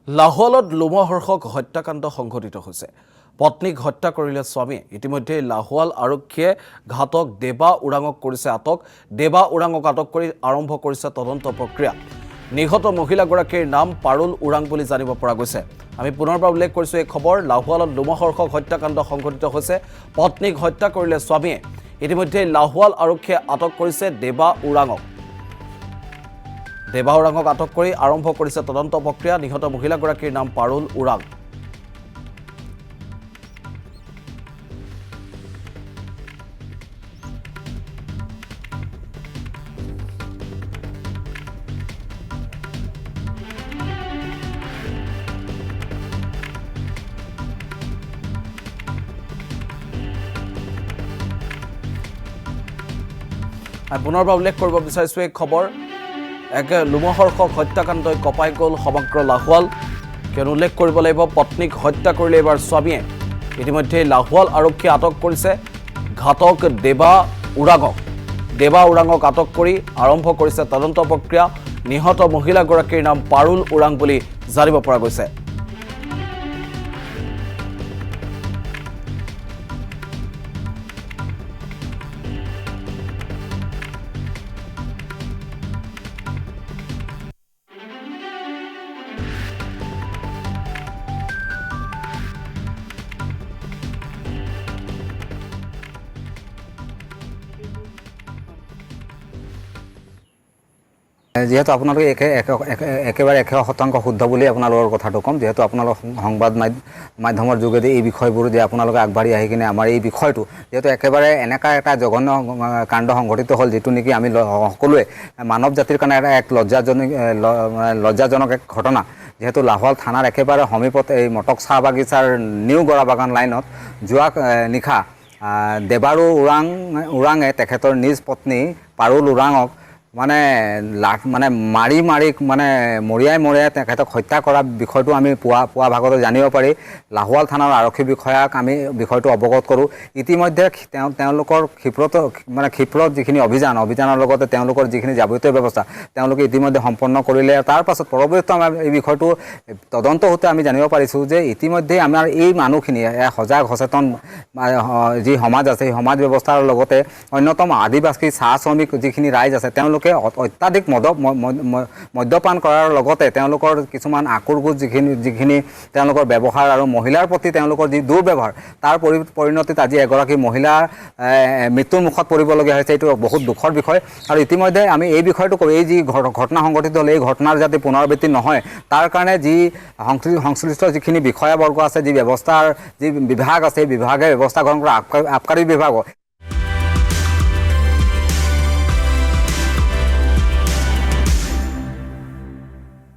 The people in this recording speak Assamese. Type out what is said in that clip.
লাহোৱালত লোমহৰ্ষক হত্যাকাণ্ড সংঘটিত হৈছে। পত্নীক হত্যা কৰিলে স্বামীয়ে। ইতিমধ্যে লাহোৱাল আৰক্ষীয়ে ঘাতক দেবা ওৰাঙক কৰিছে আটক। দেবা ওৰাঙক আটক কৰি আৰম্ভ কৰিছে তদন্ত প্ৰক্ৰিয়া। নিহত মহিলাগৰাকীৰ নাম পাৰুল ওৰাং বুলি জানিব পৰা গৈছে। আমি পুনৰবাৰ উল্লেখ কৰিছোঁ এই খবৰ। লাহোৱালত লোমহৰ্ষক হত্যাকাণ্ড সংঘটিত হৈছে। পত্নীক হত্যা কৰিলে স্বামীয়ে। ইতিমধ্যে লাহোৱাল আৰক্ষীয়ে আটক কৰিছে দেবা ওৰাঙক। দেবা ওৰাঙক আটক কৰি আৰম্ভ কৰিছে তদন্ত প্ৰক্ৰিয়া। নিহত মহিলাগৰাকীৰ নাম পাৰুল ওৰাং। পুনৰবাৰ উল্লেখ কৰিব বিচাৰিছোঁ এই খবৰ। এক লোমহৰ্ষক হত্যাকাণ্ডই কঁপাই গ'ল সমগ্ৰ লাহোৱাল। কিয়নো উল্লেখ কৰিব লাগিব, পত্নীক হত্যা কৰিলে এইবাৰ স্বামীয়ে। ইতিমধ্যে লাহোৱাল আৰক্ষীয়ে আটক কৰিছে ঘাতক দেবা ওৰাঙক। দেবা ওৰাঙক আটক কৰি আৰম্ভ কৰিছে তদন্ত প্ৰক্ৰিয়া। নিহত মহিলাগৰাকীৰ নাম পাৰুল ওৰাং বুলি জানিব পৰা গৈছে। যেহেতু আপোনালোকে একেবাৰে 100% শুদ্ধ বুলি আপোনালোকৰ কথাটো ক'ম। যেহেতু আপোনালোক সংবাদ মাধ্যমৰ যোগেদি এই বিষয়বোৰ যে আপোনালোকে আগবাঢ়ি আহি কিনে আমাৰ এই বিষয়টো যেহেতু একেবাৰে এনেকুৱা এটা জঘন্য কাণ্ড সংঘটিত হ'ল, যিটো নেকি আমি সকলোৱে মানৱ জাতিৰ কাৰণে এক লজ্জাজনক এক ঘটনা। যেহেতু লাহোৱাল থানাৰ একেবাৰে সমীপত এই মটক চাহ বাগিচাৰ নিউ গৰাবাগান লাইনত যোৱা নিশা দেবাৰু ওৰাঙে তেখেতৰ নিজ পত্নী পাৰুল ওৰাঙক মাৰি মৰিয়াই তেখেতক হত্যা কৰা বিষয়টো আমি পুৱা ভাগতে জানিব পাৰি লাহোৱাল থানাৰ আৰক্ষী বিষয়াক আমি বিষয়টো অৱগত কৰোঁ। ইতিমধ্যে তেওঁলোকৰ ক্ষিপ্ৰ যিখিনি অভিযানৰ লগতে তেওঁলোকৰ যিখিনি যাৱতীয় ব্যৱস্থা তেওঁলোকে ইতিমধ্যে সম্পন্ন কৰিলে। তাৰ পাছত পৰৱৰ্তী আমাৰ এই বিষয়টো তদন্ত হওঁতে আমি জানিব পাৰিছোঁ যে ইতিমধ্যে আমাৰ এই মানুহখিনি সজাগ সচেতন যি সমাজ আছে, সেই সমাজ ব্যৱস্থাৰ লগতে অন্যতম আদিবাসী চাহ শ্ৰমিক যিখিনি ৰাইজ আছে, তেওঁলোকে অত্যাধিক মদ্যপান কৰাৰ লগতে তেওঁলোকৰ কিছুমান আকুৰগোজ যিখিনি তেওঁলোকৰ ব্যৱহাৰ আৰু মহিলাৰ প্ৰতি তেওঁলোকৰ যি দুৰ্ব্যৱহাৰ, তাৰ পৰিণতিত আজি এগৰাকী মহিলা মৃত্যুৰ মুখত পৰিবলগীয়া হৈছে। এইটো বহুত দুখৰ বিষয়। আৰু ইতিমধ্যে আমি এই বিষয়টো কওঁ, এই যি ঘটনা সংঘটিত হ'ল, এই ঘটনাৰ যাতে পুনৰাবৃত্তি নহয় তাৰ কাৰণে যি সংশ্লিষ্ট যিখিনি বিষয়াবৰ্গ আছে, যি ব্যৱস্থাৰ যি বিভাগ আছে, সেই বিভাগে ব্যৱস্থা গ্ৰহণ কৰা আবকাৰী বিভাগ